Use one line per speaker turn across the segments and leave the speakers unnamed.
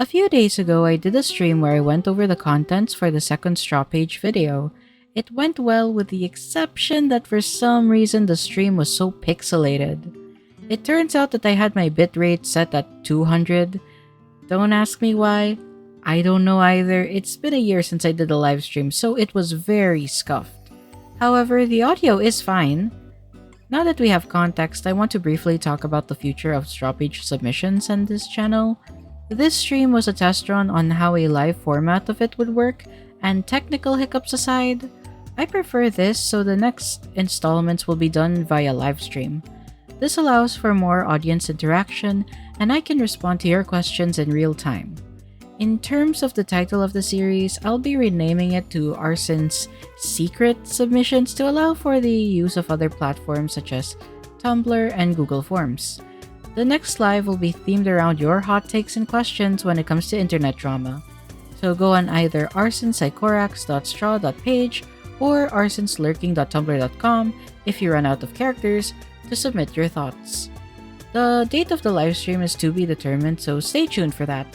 A few days ago, I did a stream where I went over the contents for the second Strawpage video. It went well with the exception that for some reason the stream was so pixelated. It turns out that I had my bitrate set at 200. Don't ask me why. I don't know either. It's been a year since I did a live stream, so it was very scuffed. However, the audio is fine. Now that we have context, I want to briefly talk about the future of Strawpage submissions on this channel. This stream was a test run on how a live format of it would work, and technical hiccups aside, I prefer this so the next installments will be done via live stream. This allows for more audience interaction, and I can respond to your questions in real time. In terms of the title of the series, I'll be renaming it to Arssen's Secret Submissions to allow for the use of other platforms such as Tumblr and Google Forms. The next live will be themed around your hot takes and questions when it comes to internet drama. So go on either arsenpsychorax.straw.page or arsenslurking.tumblr.com if you run out of characters to submit your thoughts. The date of the livestream is to be determined, so stay tuned for that.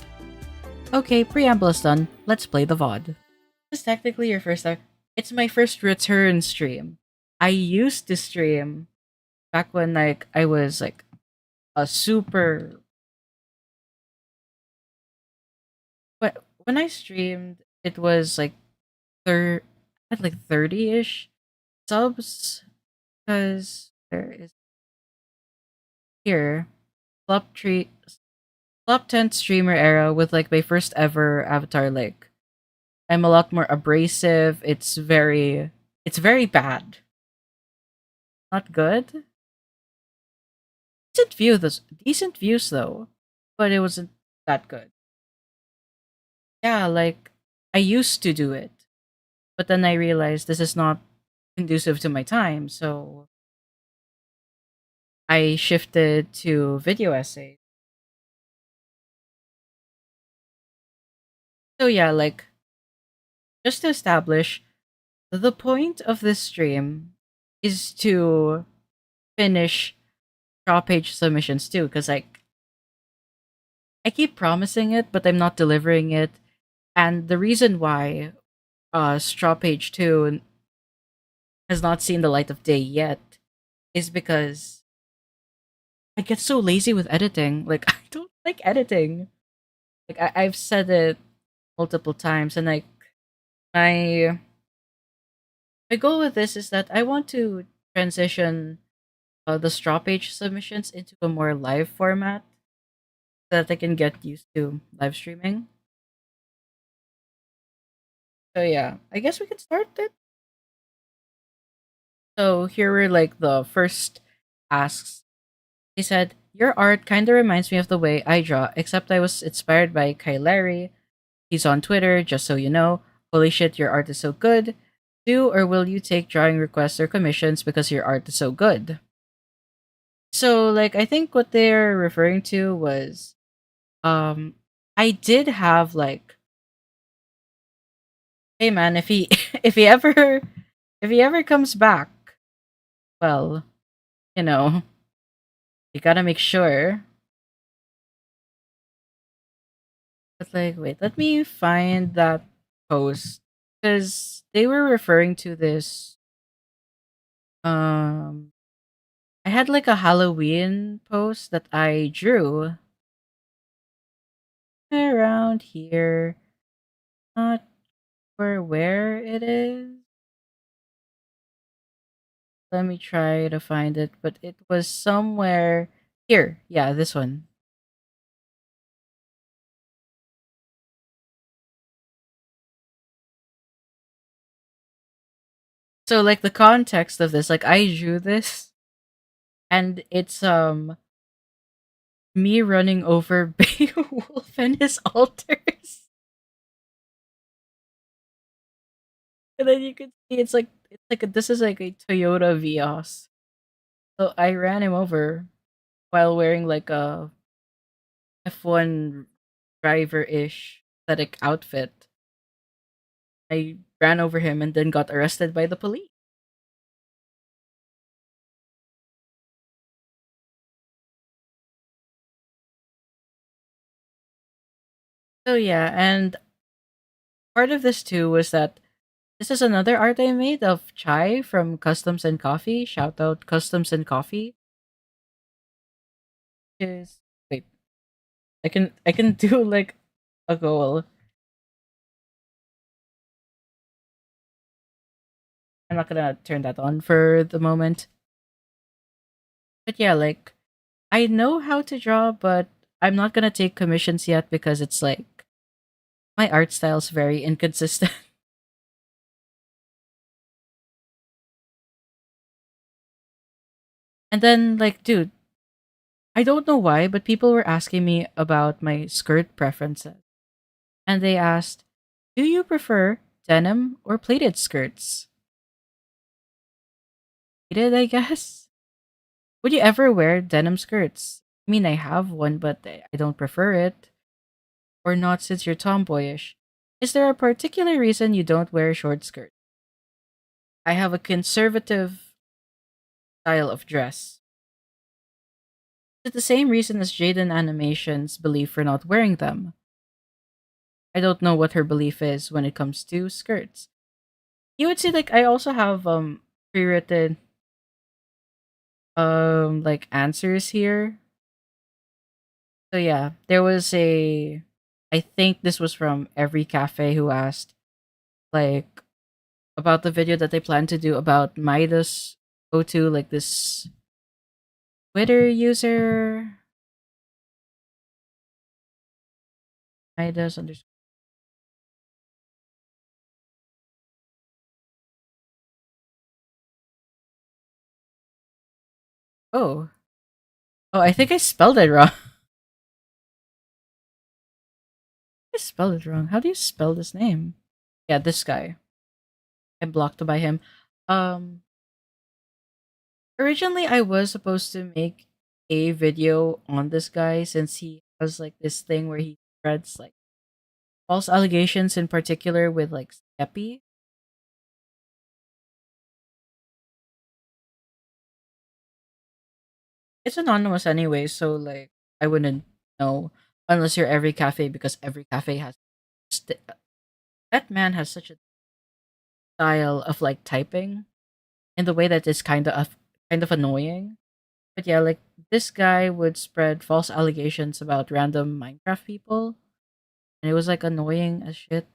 Okay, preamble is done. Let's play the VOD. This is technically your first time. It's my first return stream. I used to stream back when I was a super. When I streamed, it was had 30-ish subs because there is here flop tree flop 10 streamer era with my first ever avatar. I'm a lot more abrasive. It's very bad. Not good. Decent views though, but it wasn't that good. Yeah, I used to do it, but then I realized this is not conducive to my time, so I shifted to video essays. So yeah, just to establish, the point of this stream is to finish draw page submissions too, because I keep promising it, but I'm not delivering it. And the reason why Straw Page 2 has not seen the light of day yet is because I get so lazy with editing. I don't like editing. I've said it multiple times, and my my goal with this is that I want to transition the Straw Page submissions into a more live format so that I can get used to live streaming. So yeah, I guess we could start it. So here were the first asks. He said, "Your art kinda reminds me of the way I draw, except I was inspired by Kylari. He's on Twitter, just so you know. Holy shit, your art is so good. Do or will you take drawing requests or commissions because your art is so good?" So I think what they're referring to was um I did have hey man, if he if he ever comes back, well, you know, you gotta make sure. But wait, let me find that post because they were referring to this. Um, I had a Halloween post that I drew around here. Not sure where it is. Let me try to find it, but it was somewhere here. Yeah, this one. So the context of this, I drew this and it's me running over Beowulf and his altars. And then you can see this is a Toyota Vios. So I ran him over while wearing a F1 driver-ish aesthetic outfit. I ran over him and then got arrested by the police. So yeah, and part of this too was that this is another art I made of chai from Customs and Coffee. Shout out Customs and Coffee. Is wait, I can do like a goal. I'm not gonna turn that on for the moment. But yeah, like I know how to draw, but I'm not gonna take commissions yet because it's like my art style's very inconsistent. And then like, dude, I don't know why, but people were asking me about my skirt preferences. And they asked, "Do you prefer denim or pleated skirts?" Pleated, I guess. Would you ever wear denim skirts? I mean, I have one, but I don't prefer it. Or not since you're tomboyish. Is there a particular reason you don't wear short skirts? I have a conservative style of dress. It's the same reason as Jaden Animation's belief for not wearing them. I don't know what her belief is when it comes to skirts. You would see like I also have pre-written like answers here. So yeah, there was a I think this was from every cafe who asked like about the video that they plan to do about Midas O2, like this Twitter user Midas underscore. Oh, oh, I think I spelled it wrong. I spelled it wrong. How do you spell this name? Yeah, this guy. I'm blocked by him. Um, Originally I was supposed to make a video on this guy since he has like this thing where he spreads like false allegations in particular with like Skeppy. It's anonymous anyway, so like I wouldn't know unless you're every cafe because every cafe has that man has such a style of like typing in the way that is kind of annoying. But yeah, like this guy would spread false allegations about random Minecraft people, and it was like annoying as shit.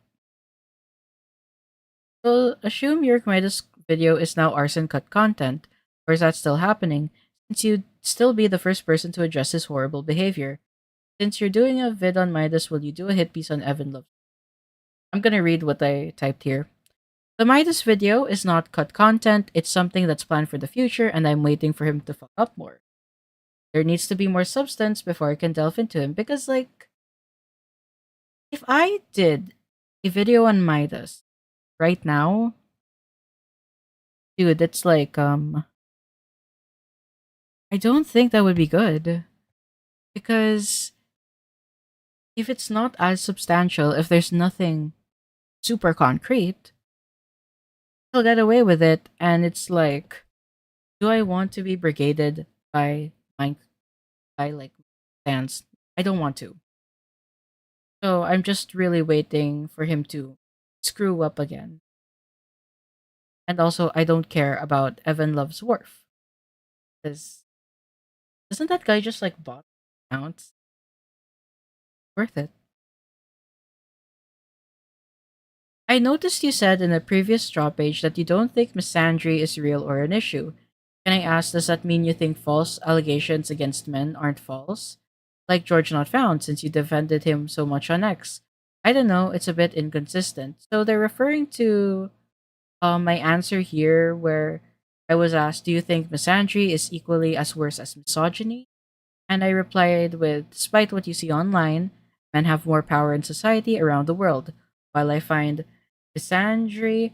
So assume your Comeda's video is now arson cut content, or is that still happening? Since you'd still be the first person to address his horrible behavior. Since you're doing a vid on Midas, will you do a hit piece on Evan Love? I'm gonna read what I typed here. The Midas video is not cut content, it's something that's planned for the future, and I'm waiting for him to fuck up more. There needs to be more substance before I can delve into him, because, like, if I did a video on Midas right now, dude, it's like, I don't think that would be good. Because if it's not as substantial, if there's nothing super concrete, he'll get away with it, and it's like, do I want to be brigaded by my by like fans? I don't want to. So I'm just really waiting for him to screw up again. And also, I don't care about Evan Loves Worf because doesn't that guy just like bot accounts? Worth it. I noticed you said in a previous Strawpage that you don't think misandry is real or an issue. Can I ask, does that mean you think false allegations against men aren't false? Like George Not Found, since you defended him so much on X. I don't know, it's a bit inconsistent. So they're referring to my answer here where I was asked, do you think misandry is equally as worse as misogyny? And I replied with, despite what you see online, men have more power in society around the world. While I find misandry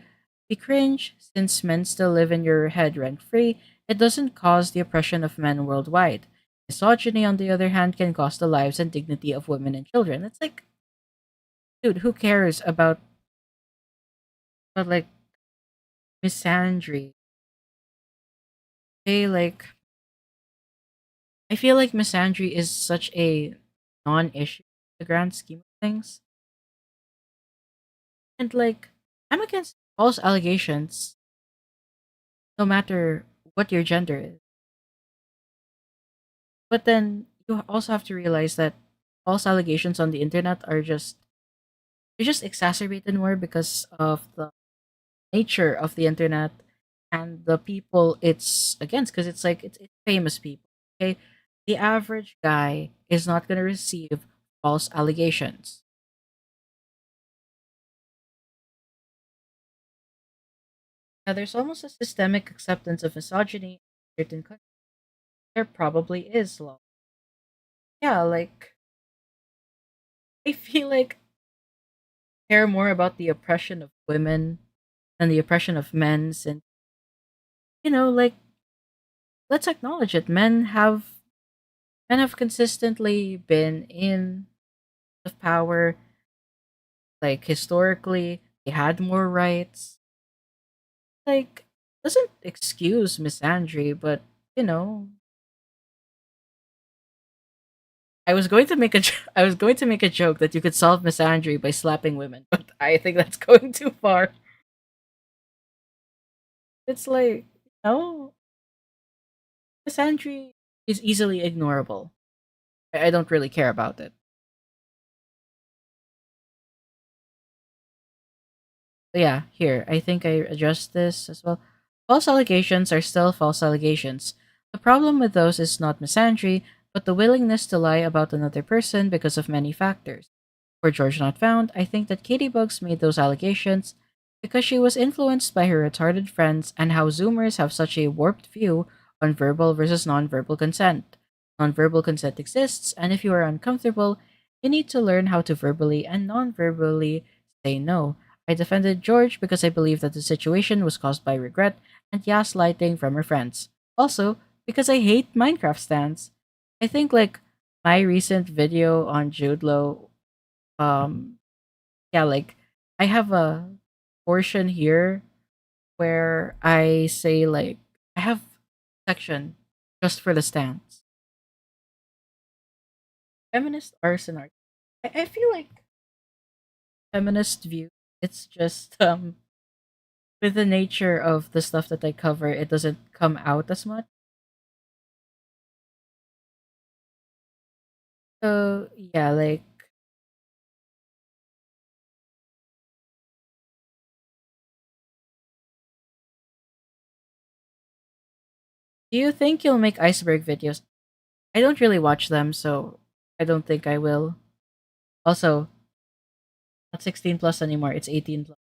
be cringe, since men still live in your head rent free, it doesn't cause the oppression of men worldwide. Misogyny, on the other hand, can cost the lives and dignity of women and children. It's like, dude, who cares about like misandry? Hey, like, I feel like misandry is such a non-issue in the grand scheme of things. And like, I'm against false allegations, no matter what your gender is. But then you also have to realize that false allegations on the internet are just they're just exacerbated more because of the nature of the internet and the people it's against. Because it's famous people. Okay, the average guy is not going to receive false allegations. Now, there's almost a systemic acceptance of misogyny in certain countries. There probably is law. Yeah, like I feel like I care more about the oppression of women than the oppression of men, and like let's acknowledge it. Men have consistently been in the power, like historically, they had more rights. Like doesn't excuse misandry, but you know, I was going to make a joke that you could solve misandry by slapping women, but I think that's going too far. It's like no, misandry is easily ignorable. I don't really care about it. But yeah, here, I think I adjust this as well. False allegations are still false allegations. The problem with those is not misandry, but the willingness to lie about another person because of many factors. For George Not Found, I think that Katie Bugs made those allegations because she was influenced by her retarded friends and how Zoomers have such a warped view on verbal versus nonverbal consent. Nonverbal consent exists, and if you are uncomfortable, you need to learn how to verbally and nonverbally say no. I defended George because I believe that the situation was caused by regret and gaslighting from her friends. Also, because I hate Minecraft stands. I think like my recent video on Jude Law, um, yeah, like I have a portion here where I say like I have section just for the stands. Feminist arson art. I feel like feminist view. It's just with the nature of the stuff that I cover, it doesn't come out as much. So yeah, like do you think you'll make iceberg videos? I don't really watch them, so I don't think I will. Also, not 16 plus anymore, it's 18 plus.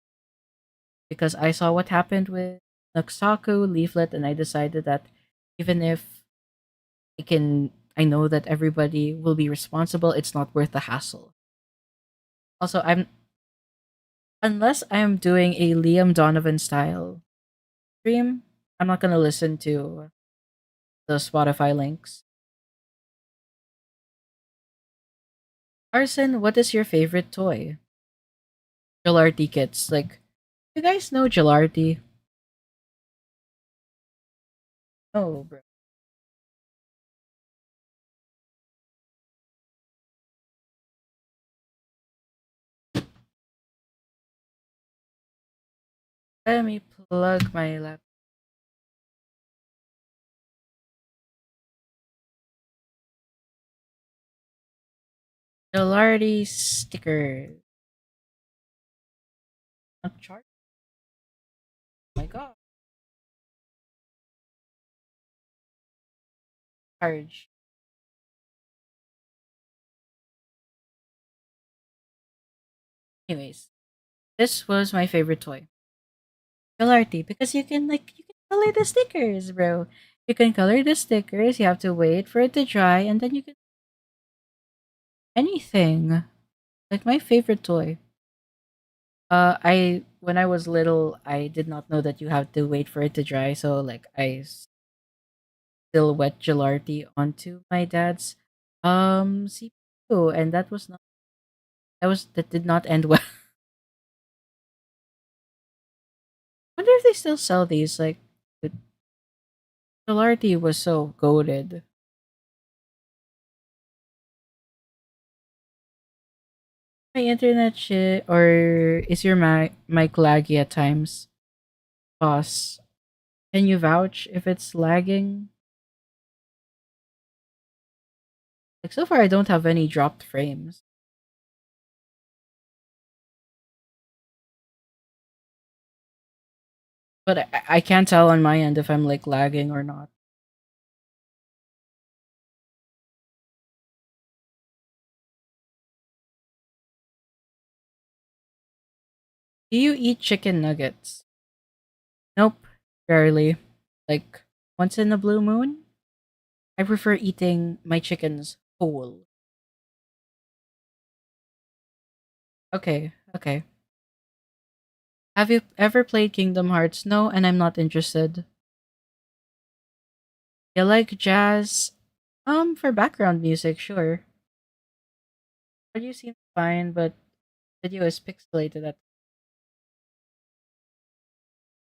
Because I saw what happened with Noxaku Leaflet and I decided that even if I know that everybody will be responsible, it's not worth the hassle. Also, I'm unless I'm doing a Liam Donovan style stream, I'm not gonna listen to the Spotify links. Arson, what is your favorite toy? Gelarti kits. Like, you guys know Gelarti? Oh, bro. Let me plug my laptop. Gelarti stickers. Not charge. Oh my god. Charge. Anyways, this was my favorite toy. Gelarti, because you can color the stickers, bro. You can color the stickers, you have to wait for it to dry, and then you can anything. Like my favorite toy. I when I was little, I did not know that you have to wait for it to dry, so like still wet gelarti onto my dad's CPU, and that did not end well. Wonder if they still sell these. Like the gelarti was so goaded. My internet shit, or is your mic laggy at times? Boss, can you vouch if it's lagging? Like so far, I don't have any dropped frames, but I can't tell on my end if I'm like lagging or not. Do you eat chicken nuggets? Nope, rarely. Like once in a blue moon. I prefer eating my chickens whole. Okay, okay. Have you ever played Kingdom Hearts? No, and I'm not interested. You like jazz? For background music, sure. Audio seems fine, but video is pixelated.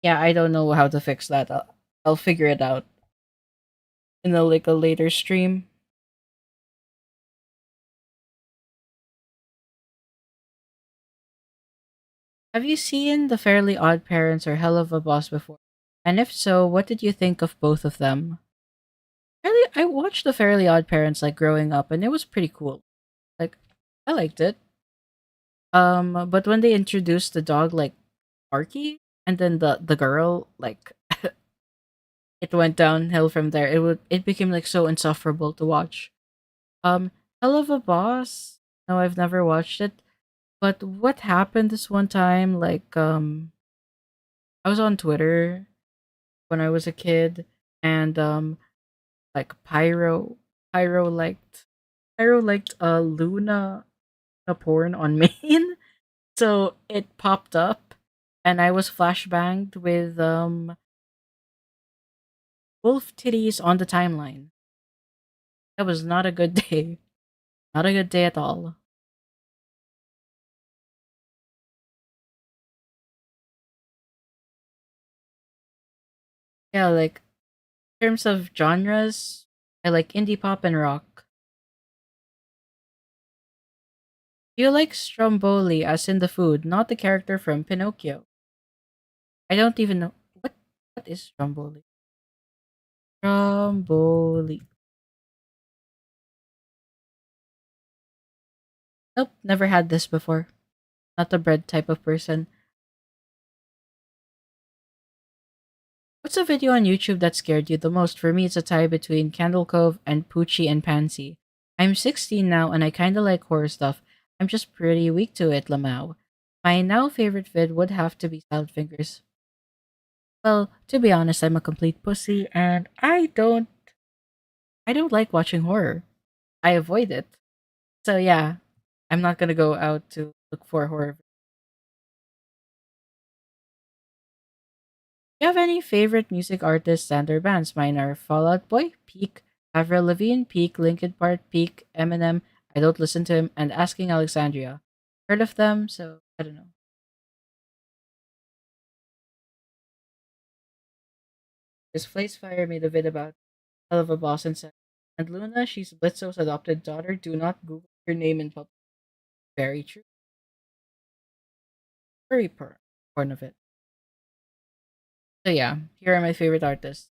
Yeah, I don't know how to fix that. I'll figure it out in a later stream. Have you seen The Fairly Odd Parents or Hell of a Boss before? And if so, what did you think of both of them? Really, I watched The Fairly Odd Parents like growing up, and it was pretty cool. Like, I liked it. But when they introduced the dog like Arky, and then the girl like it went downhill from there. It became like so insufferable to watch. Um, Hell of a Boss. No, I've never watched it. But what happened this one time? I was on Twitter when I was a kid, and like Pyro liked Luna a porn on main, so it popped up, and I was flashbanged with wolf titties on the timeline. That was not a good day. Not a good day at all. Yeah, like in terms of genres, I like indie pop and rock. Do you like Stromboli as in the food, not the character from Pinocchio? I don't even know what is Stromboli. Stromboli. Nope, never had this before. Not the bread type of person. What's a video on YouTube that scared you the most? For me, it's a tie between Candle Cove and Poochie and Pansy. I'm 16 now and I kinda like horror stuff. I'm just pretty weak to it, Lamau. My now favorite vid would have to be Salad Fingers. Well, to be honest, I'm a complete pussy and I don't like watching horror. I avoid it. So yeah, I'm not gonna go out to look for horror. Do you have any favorite music artists and or bands? Mine are Fallout Boy, Peak, Avril Lavigne, Peak, Linkin Park, Peak, Eminem. I don't listen to him, and Asking Alexandria. Heard of them? So I don't know. This Blaze Fire made a vid about Hell of a Boss and said, and Luna, she's Blitzo's adopted daughter. Do not Google her name in public. Very true. Very porn of it. So yeah, here are my favorite artists.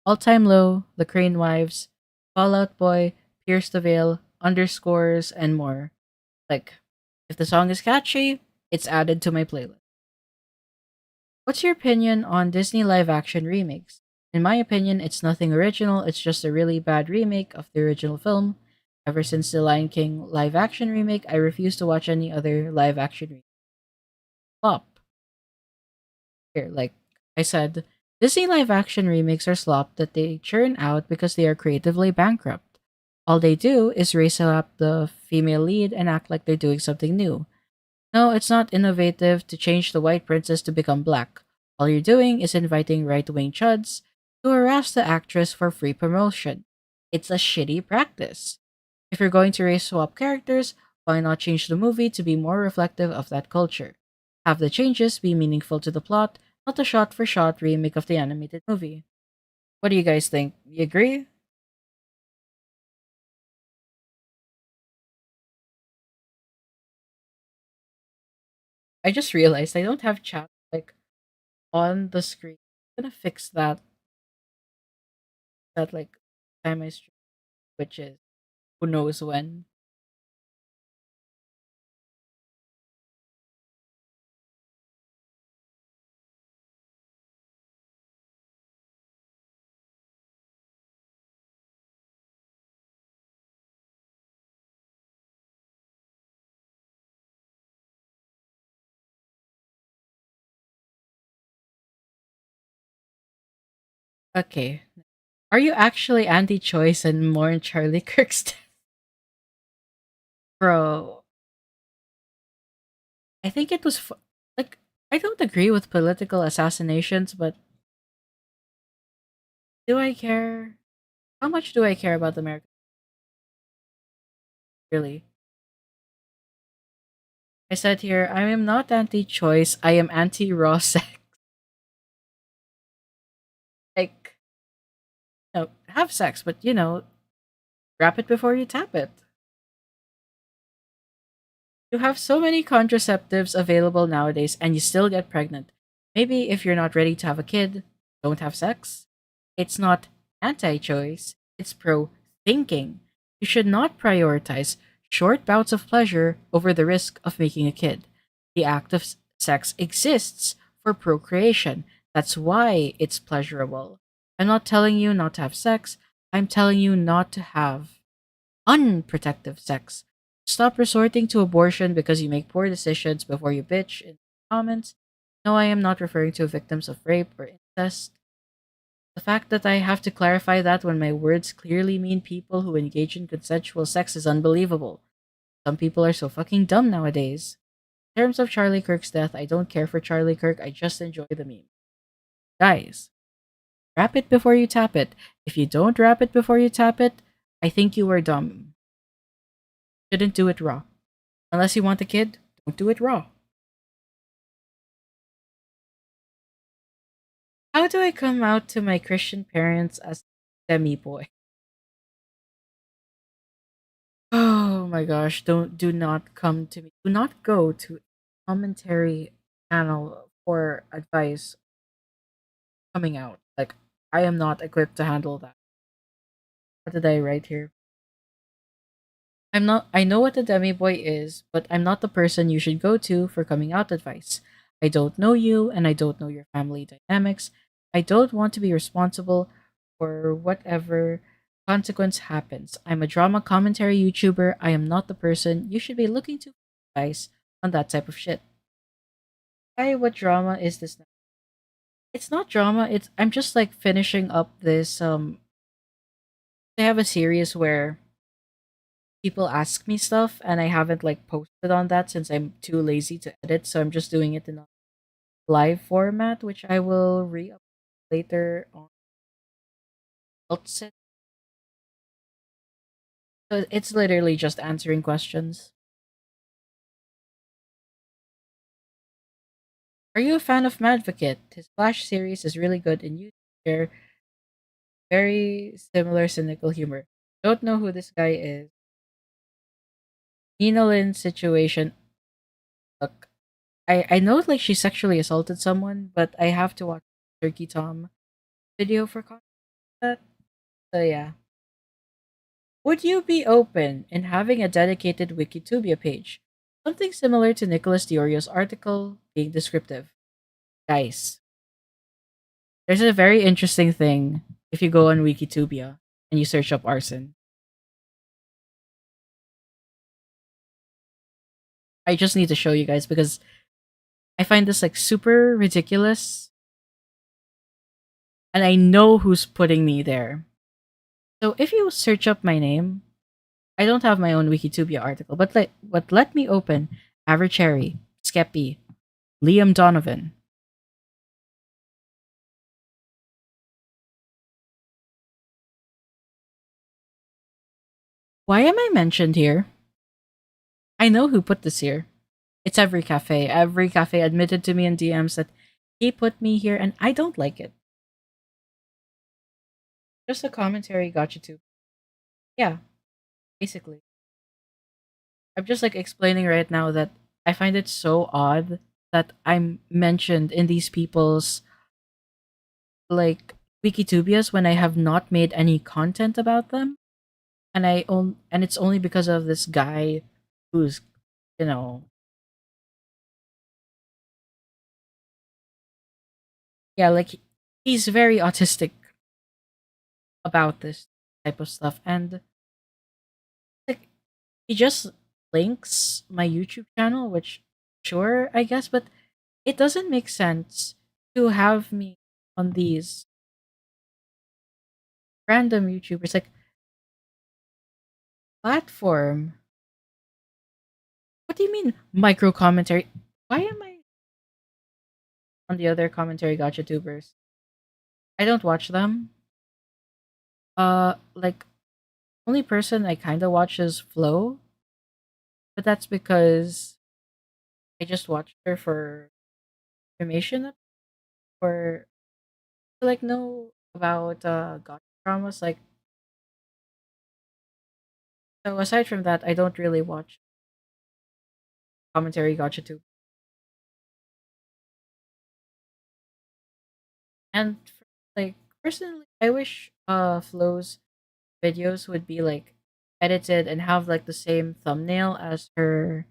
All Time Low, The Crane Wives, Fallout Boy, Pierce the Veil, Underscores, and more. Like, if the song is catchy, it's added to my playlist. What's your opinion on Disney live action remakes? In my opinion, it's nothing original, it's just a really bad remake of the original film. Ever since the Lion King live action remake, I refuse to watch any other live action remake. Flop. Here, like I said, Disney live action remakes are slop that they churn out because they are creatively bankrupt. All they do is raise up the female lead and act like they're doing something new. No, it's not innovative to change the white princess to become black. All you're doing is inviting right wing chuds to harass the actress for free promotion. It's a shitty practice. If you're going to race swap characters, why not change the movie to be more reflective of that culture? Have the changes be meaningful to the plot, not a shot for shot remake of the animated movie. What do you guys think? You agree? I just realized I don't have chat like on the screen. I'm gonna fix that like time I stream, which is who knows when. Okay. Are you actually anti-choice and more in Charlie Kirk's death? Bro, I think it was like I don't agree with political assassinations, but do I care? How much do I care about America? Really? I said here, I am not anti-choice. I am anti-raw sex. Like, have sex, but wrap it before you tap it. You have so many contraceptives available nowadays, and you still get pregnant. Maybe if you're not ready to have a kid, don't have sex. It's not anti-choice. It's pro-thinking. You should not prioritize short bouts of pleasure over the risk of making a kid. The act of sex exists for procreation. That's why it's pleasurable. I'm not telling you not to have sex. I'm telling you not to have unprotective sex. Stop resorting to abortion because you make poor decisions before you bitch in comments. No, I am not referring to victims of rape or incest. The fact that I have to clarify that when my words clearly mean people who engage in consensual sex is unbelievable. Some people are so fucking dumb nowadays. In terms of Charlie Kirk's death, I don't care for Charlie Kirk, I just enjoy the meme. Guys, wrap it before you tap it. If you don't wrap it before you tap it, I think you are dumb. Shouldn't do it raw. Unless you want a kid, don't do it raw. How do I come out to my Christian parents as demi boy? Oh my gosh, do not come to me. Do not go to a commentary panel for advice coming out. Like I am not equipped to handle that. What did I write here? I know what a demi boy is, but I'm not the person you should go to for coming out advice. I don't know you and I don't know your family dynamics. I don't want to be responsible for whatever consequence happens. I'm a drama commentary YouTuber. I am not the person you should be looking to for advice on that type of shit. Why what drama is this now? It's not drama, it's I'm just like finishing up this they have a series where people ask me stuff and I haven't like posted on that since I'm too lazy to edit, so I'm just doing it in a live format, which I will re later on. So it's literally just answering questions. Are you a fan of Madvocate? His Flash series is really good and you share very similar cynical humor. Don't know who this guy is. Nina Lynn situation. Look, I know like she sexually assaulted someone, but I have to watch Turkey Tom video for content. So yeah. Would you be open in having a dedicated Wikitubia page? Something similar to Nicholas Diorio's article, being descriptive. Guys, there's a very interesting thing if you go on Wikitubia and you search up Arsen. I just need to show you guys because I find this like super ridiculous and I know who's putting me there. So if you search up my name, I don't have my own Wikitubia article, but let me open Avercherry, Skeppy, Liam Donovan. Why am I mentioned here? I know who put this here. It's every cafe. Every cafe admitted to me in DMs that he put me here and I don't like it. Just a commentary got you too. Yeah, basically. I'm just like explaining right now that I find it so odd that I'm mentioned in these people's like Wikitubias when I have not made any content about them, and it's only because of this guy who's you know yeah like he's very autistic about this type of stuff, and like he just links my YouTube channel, which sure I guess, but it doesn't make sense to have me on these random YouTubers like platform. What do you mean micro commentary? Why am I on the other commentary gotcha tubers? I don't watch them. Like only person I kind of watch is Flo, but that's because I just watched her for information or to like know about gotcha dramas. Like so, aside from that, I don't really watch commentary gotcha tube. And like personally, I wish Flo's videos would be like edited and have like the same thumbnail as her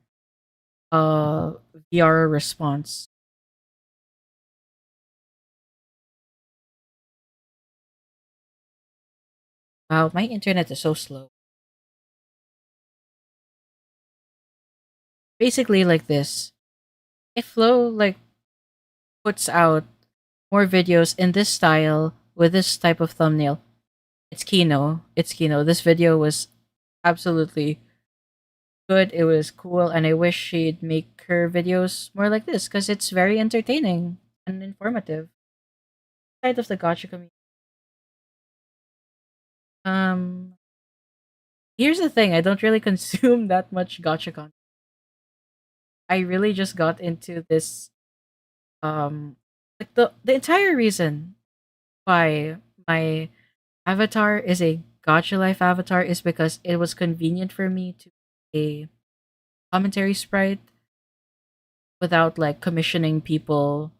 uh VR response. Wow, my internet is so slow. Basically like this. If Flo like puts out more videos in this style with this type of thumbnail, it's Kino. It's Kino. This video was absolutely good. It was cool, and I wish she'd make her videos more like this because it's very entertaining and informative. Side of the gotcha community. Um, Here's the thing: I don't really consume that much gotcha content. I really just got into this. Like the entire reason why my avatar is a gotcha life avatar is because it was convenient for me to a commentary sprite without like commissioning people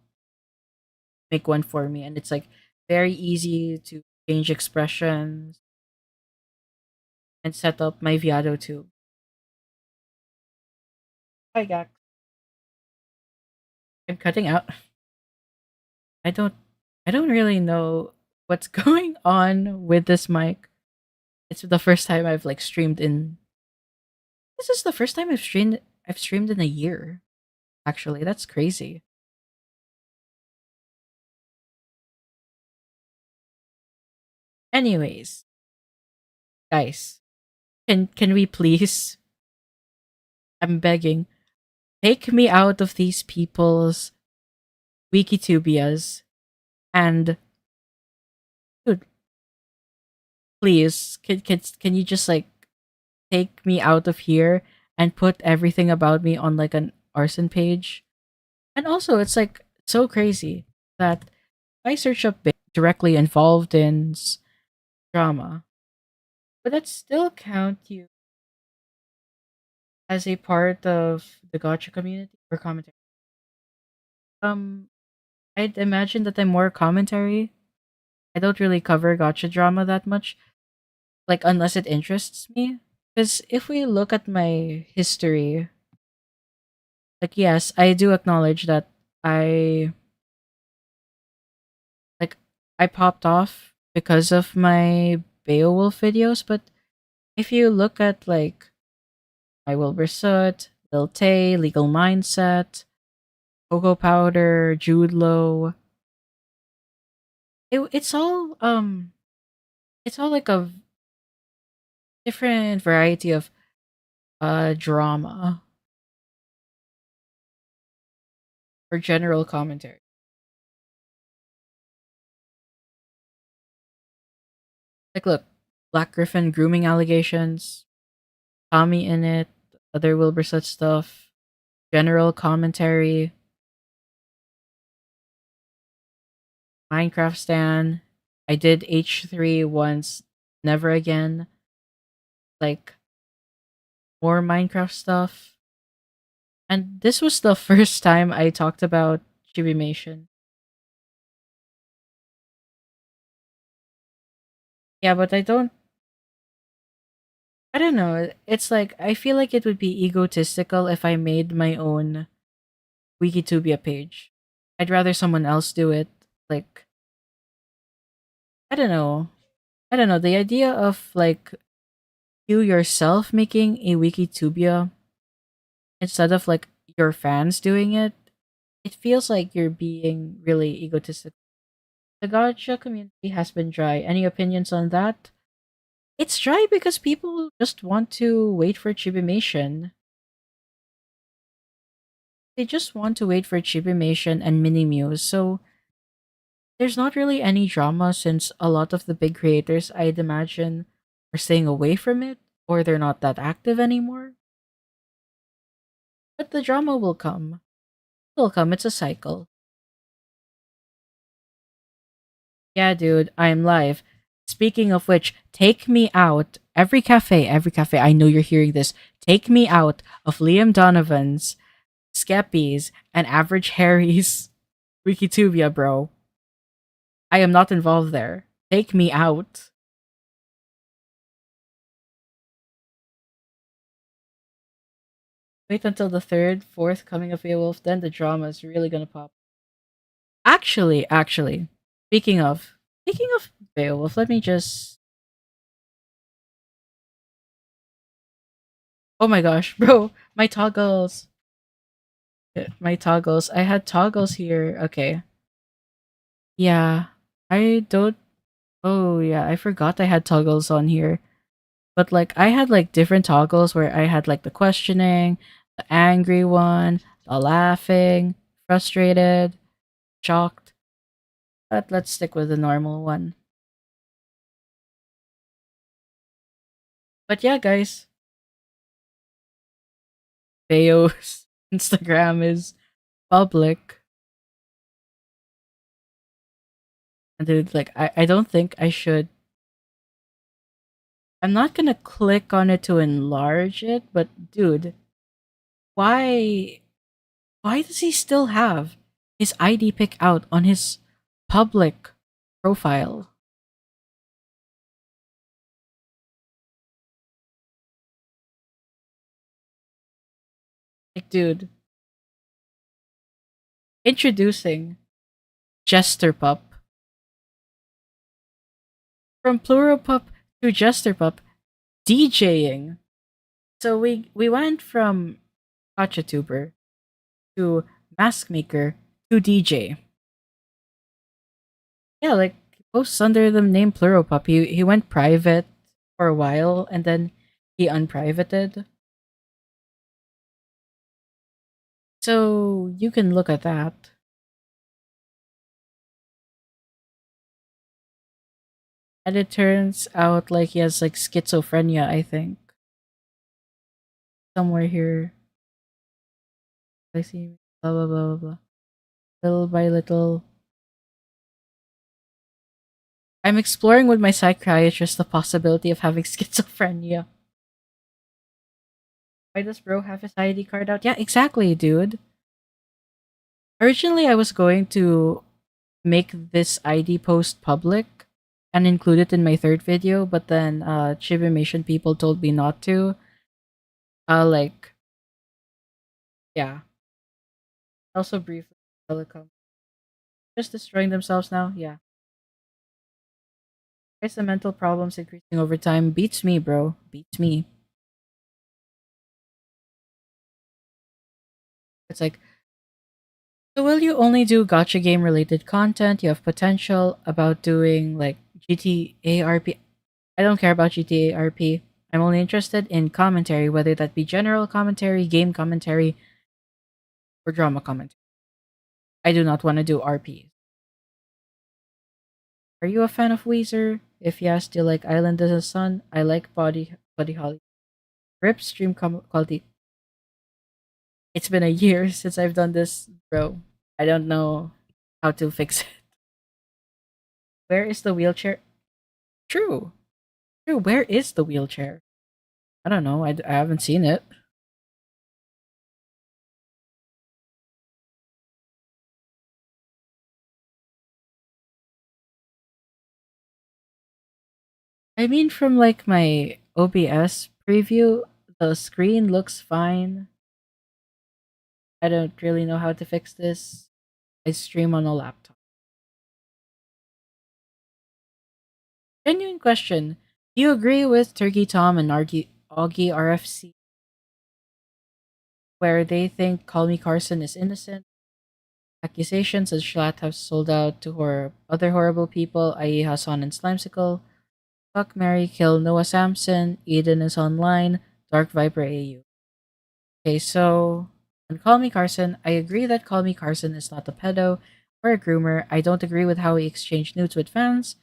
make one for me, and it's like very easy to change expressions and set up my Viado too. Hi Gax. I'm cutting out. I don't I don't really know what's going on with this mic. It's the first time I've like streamed in this is the first time I've streamed in a year. Actually, that's crazy. Anyways, guys, can we please I'm begging, take me out of these people's Wikitubias and dude, please can you just like take me out of here and put everything about me on like an Arson page? And also, it's like so crazy that I search up directly involved in drama, but that still count you as a part of the gotcha community or commentary. Um, I'd imagine that I'm more commentary. I don't really cover gotcha drama that much, like unless it interests me. Because if we look at my history, like yes, I do acknowledge that I like I popped off because of my Beowulf videos, but if you look at like my Wilbur Soot, Lil Tay, Legal Mindset, Cocoa Powder, Jude Low, it's all like a different variety of drama or general commentary. Like look, Black Griffin grooming allegations, Tommy in it, other Wilbur Soot stuff, general commentary, Minecraft Stan. I did H3 once, never again. Like more Minecraft stuff. And this was the first time I talked about Chibimation. Yeah, but I don't know. It's like I feel like it would be egotistical if I made my own Wikitubia page. I'd rather someone else do it. Like I don't know. I don't know. The idea of like you yourself making a Wikitubia instead of like your fans doing it, it feels like you're being really egotistical. The gacha community has been dry. Any opinions on that? It's dry because people just want to wait for Chibimation. They just want to wait for Chibimation and Mini-Muse, so there's not really any drama since a lot of the big creators, I'd imagine, are staying away from it, or they're not that active anymore. But the drama will come. It will come, it's a cycle. Yeah, dude, I'm live. Speaking of which, take me out. Every cafe, I know you're hearing this. Take me out of Liam Donovan's, Skeppy's, and Average Harry's Wikitubia, bro. I am not involved there. Take me out. Wait until the third, fourth coming of Beowulf, then the drama is really gonna pop. Actually, speaking of Beowulf, let me just. Oh my gosh, bro, my toggles. My toggles. I had toggles here. Okay. Yeah. I don't. Oh, yeah. I forgot I had toggles on here. But, like, I had, like, different toggles where I had, like, the questioning, the angry one, the laughing, frustrated, shocked. But let's stick with the normal one. But yeah, guys, Bayo's Instagram is public. And dude, like, I don't think I should. I'm not gonna click on it to enlarge it, but dude, why why does he still have his ID pic out on his public profile? Like, dude, introducing Jester Pup. From Plural Pup to Jester Pup, DJing. So we went from Tuber to Mask Maker to DJ. Yeah, like he posts under the name Plural Pup. He went private for a while and then he unprivated. So you can look at that. And it turns out like he has like schizophrenia, I think. Somewhere here. I see blah blah blah blah blah. Little by little. I'm exploring with my psychiatrist the possibility of having schizophrenia. Why does bro have his ID card out? Yeah, exactly, dude. Originally I was going to make this ID post public and include it in my third video, but then Chibimation people told me not to. Like yeah. Also briefly telecom. Just destroying themselves now? Yeah. Guess the mental problems increasing over time beats me, bro. Beats me. It's like, so will you only do gotcha game related content? You have potential about doing like GTA RP. I don't care about GTA RP. I'm only interested in commentary, whether that be general commentary, game commentary, or drama commentary. I do not want to do RP. Are you a fan of Weezer? If yes, do you like Island of the Sun? I like Body Holly. Rip stream quality. It's been a year since I've done this, bro. I don't know how to fix it. Where is the wheelchair? True. True. Where is the wheelchair? I don't know. I haven't seen it. I mean, from like my OBS preview, the screen looks fine. I don't really know how to fix this. I stream on a laptop. Genuine question. Do you agree with Turkey Tom and Augie RFC where they think Call Me Carson is innocent? Accusations that Schlatt have sold out to other horrible people, i.e. Hassan and Slimesicle. Fuck Mary Kill Noah Samson. Eden is online. Dark Viper AU. Okay, so on Call Me Carson, I agree that Call Me Carson is not a pedo or a groomer. I don't agree with how he exchanged nudes with fans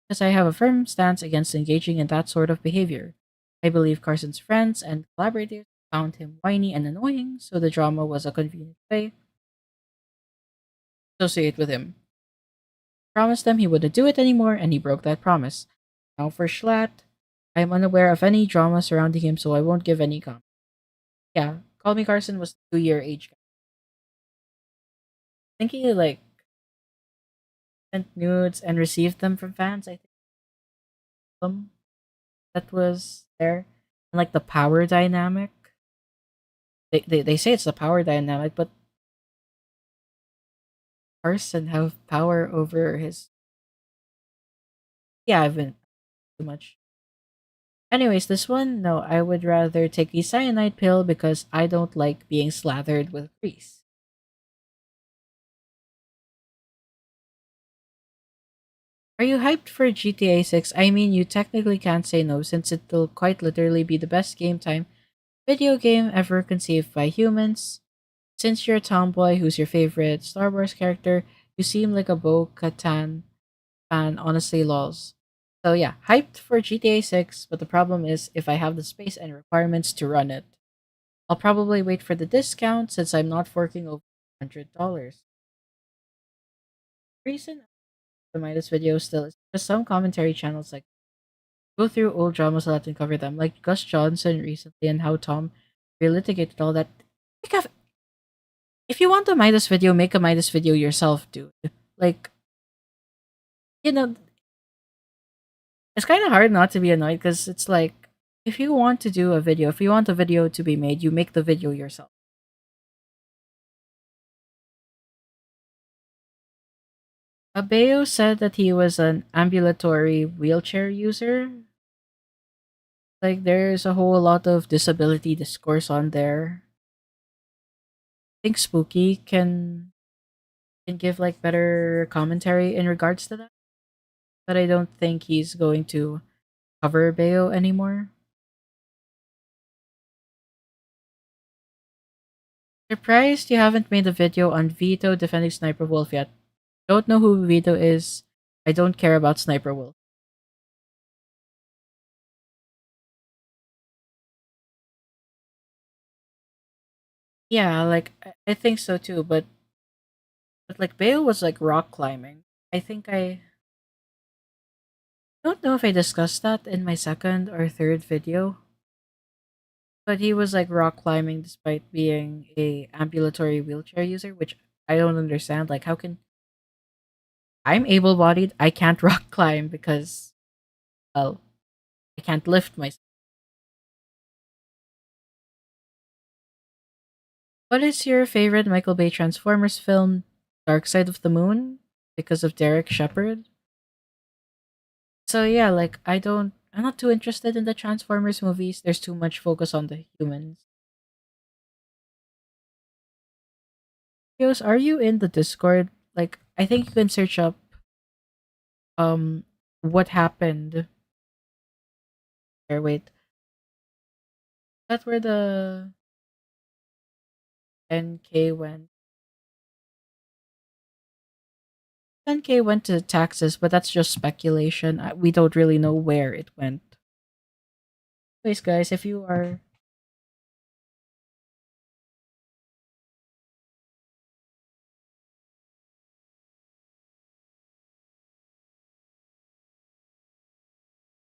because I have a firm stance against engaging in that sort of behavior. I believe Carson's friends and collaborators found him whiny and annoying, so the drama was a convenient way to associate with him. Promised them he wouldn't do it anymore, and he broke that promise. Now for Schlatt, I am unaware of any drama surrounding him, so I won't give any comment. Yeah, Call Me Carson was 2 year age gap. I think he like sent nudes and received them from fans. I think that was there, and like the power dynamic. They say it's the power dynamic, but Arssen have power over his. Yeah, I've been too much. Anyways, this one, no, I would rather take the cyanide pill because I don't like being slathered with grease. Are you hyped for GTA 6? I mean, you technically can't say no since it'll quite literally be the best game time video game ever conceived by humans. Since you're a tomboy, who's your favorite Star Wars character? You seem like a Bo Katan fan, honestly, lols. So yeah, hyped for GTA 6, but the problem is if I have the space and requirements to run it. I'll probably wait for the discount since I'm not forking over $100. Reason I made this video still is because some commentary channels like go through old dramas a lot and cover them, like Gus Johnson recently and how Tom relitigated all that. Like, if you want a Midas video, make a Midas video yourself, dude. Like, you know, it's kind of hard not to be annoyed because it's like, if you want to do a video, if you want a video to be made, you make the video yourself. Abeo said that he was an ambulatory wheelchair user. Like, there's a whole lot of disability discourse on there. I think Spooky can give like better commentary in regards to that, but I don't think he's going to cover Bayo anymore. Surprised you haven't made a video on Vito defending Sniper Wolf yet. Don't know who Vito is. I don't care about Sniper Wolf. Yeah, like I think so too, but like Bayo was like rock climbing. I think I don't know if I discussed that in my second or third video, but he was like rock climbing despite being a ambulatory wheelchair user, which I don't understand. Like, how can I'm able-bodied? I can't rock climb because, well, I can't lift myself. What is your favorite Michael Bay Transformers film? Dark Side of the Moon, because of Derek Shepherd. So yeah, like I'm not too interested in the Transformers movies. There's too much focus on the humans. Yos, are you in the Discord? Like, I think you can search up um what happened. There, wait. That's where the NK went. 10K went to taxes, but that's just speculation. We don't really know where it went. Anyways, guys, if you are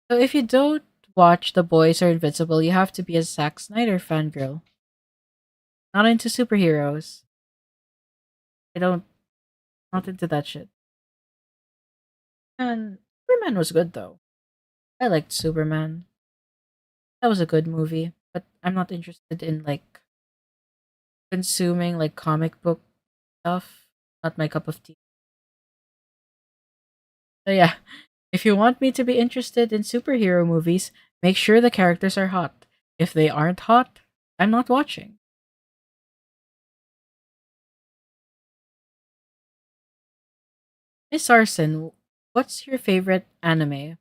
so if you don't watch The Boys or Invincible, you have to be a Zack Snyder fangirl. Not into superheroes. I don't not into that shit. And Superman was good though. I liked Superman. That was a good movie, but I'm not interested in like consuming like comic book stuff. Not my cup of tea. So yeah, if you want me to be interested in superhero movies, make sure the characters are hot. If they aren't hot, I'm not watching. Miss Arson, what's your favorite anime?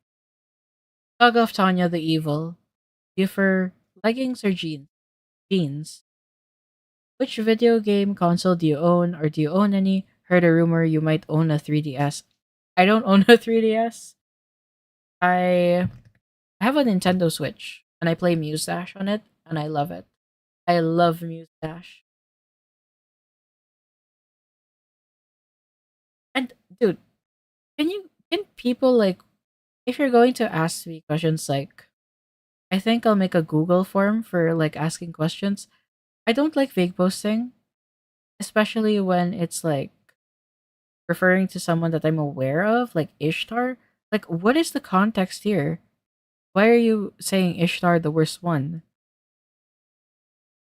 Saga of Tanya the Evil. Do you prefer leggings or jeans? Jeans. Which video game console do you own, or do you own any? Heard a rumor you might own a 3DS. I don't own a 3DS. I have a Nintendo Switch, and I play Mustache on it, and I love it. I love Mustache. And dude, can people like if you're going to ask me questions like I think I'll make a Google form for like asking questions. I don't like vague posting, especially when it's like referring to someone that I'm aware of, like Ishtar. Like, what is the context here? Why are you saying Ishtar the worst one?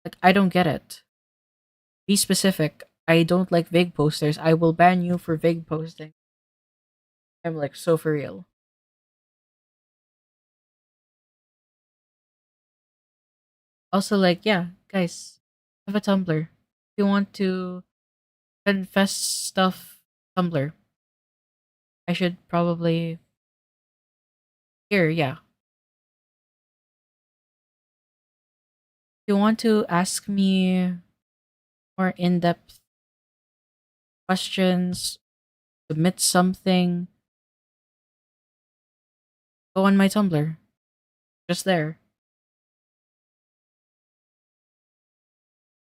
Like, I don't get it. Be specific. I don't like vague posters. I will ban you for vague posting. I'm like so for real. Also, like, yeah, guys, I have a Tumblr. If you want to confess stuff, Tumblr. I should probably here, yeah. If you want to ask me more in-depth questions, submit something, go on my Tumblr. Just there.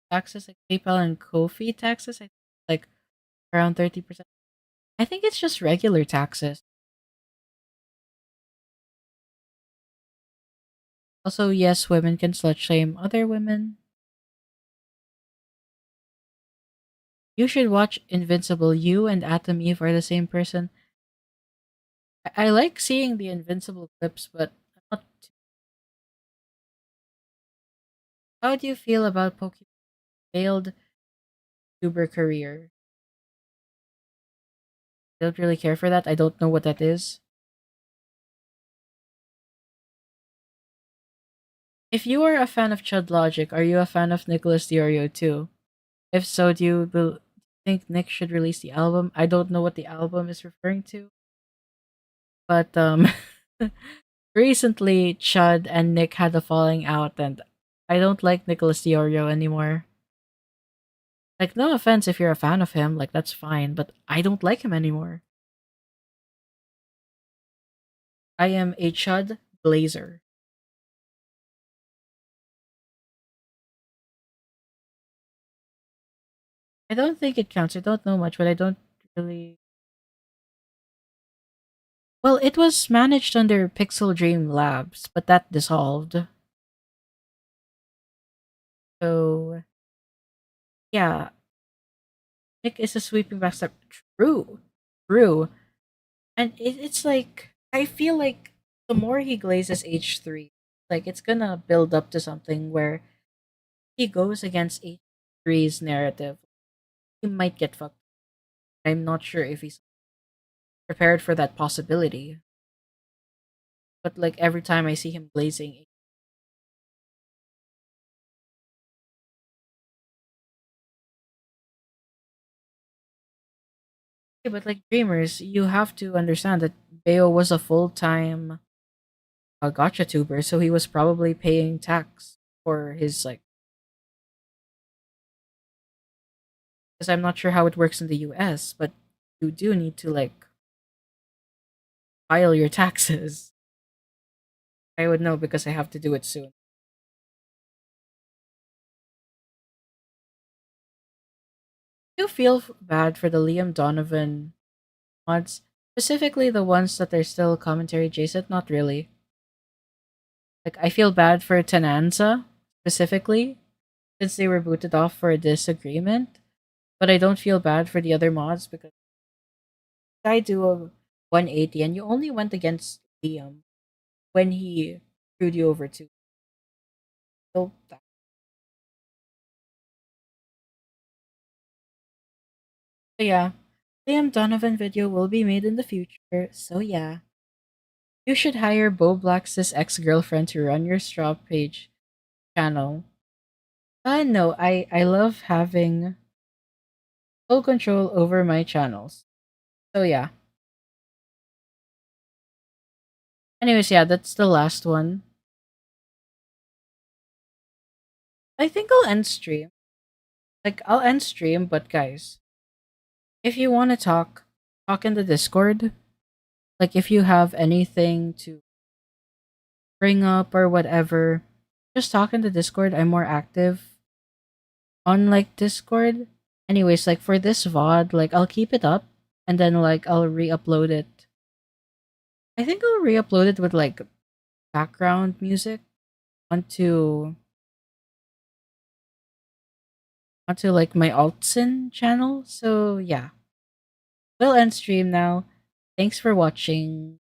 Taxes like PayPal and Kofi taxes, I think like around 30%. I think it's just regular taxes. Also, yes, women can slut shame other women. You should watch Invincible. You and Atom Eve are the same person. I like seeing the Invincible clips, but not. How do you feel about Pokemon's failed YouTuber career? I don't really care for that. I don't know what that is. If you are a fan of Chud Logic, are you a fan of Nicholas Diorio too? If so, do you think Nick should release the album? I don't know what the album is referring to, but recently Chud and Nick had a falling out, and I don't like Nicholas Diorio anymore. Like, no offense if you're a fan of him, like that's fine, but I don't like him anymore. I am a Chud Blazer. I don't think it counts. I don't know much, but I don't really. Well, it was managed under Pixel Dream Labs, but that dissolved. So yeah, Nick is a sweeping backstab. True, true, and it's like I feel like the more he glazes H3, like it's gonna build up to something where he goes against H3's narrative. He might get fucked. I'm not sure if he's prepared for that possibility. But like every time I see him glazing, yeah, but like Dreamers, you have to understand that Bayo was a full-time gotcha tuber, so he was probably paying tax for his like. Because I'm not sure how it works in the US, but you do need to like file your taxes. I would know because I have to do it soon. Do you feel bad for the Liam Donovan mods, specifically the ones that are still commentary adjacent? Not really. Like I feel bad for Tenanza specifically since they were booted off for a disagreement, but I don't feel bad for the other mods because I do a 180 and you only went against Liam. when he screwed you over too. So yeah, Liam Donovan video will be made in the future. So yeah, you should hire Bo Black's ex-girlfriend to run your Strawpage channel. No, I love having full control over my channels. So yeah. Anyways, yeah, that's the last one. I think I'll end stream. Like I'll end stream, but guys, if you want to talk, talk in the Discord. Like if you have anything to bring up or whatever, just talk in the Discord. I'm more active on like Discord. Anyways, like for this VOD, like I'll keep it up and then like I'll re-upload it. I think I'll re-upload it with like background music onto like my Arssen channel. So yeah. We'll end stream now. Thanks for watching.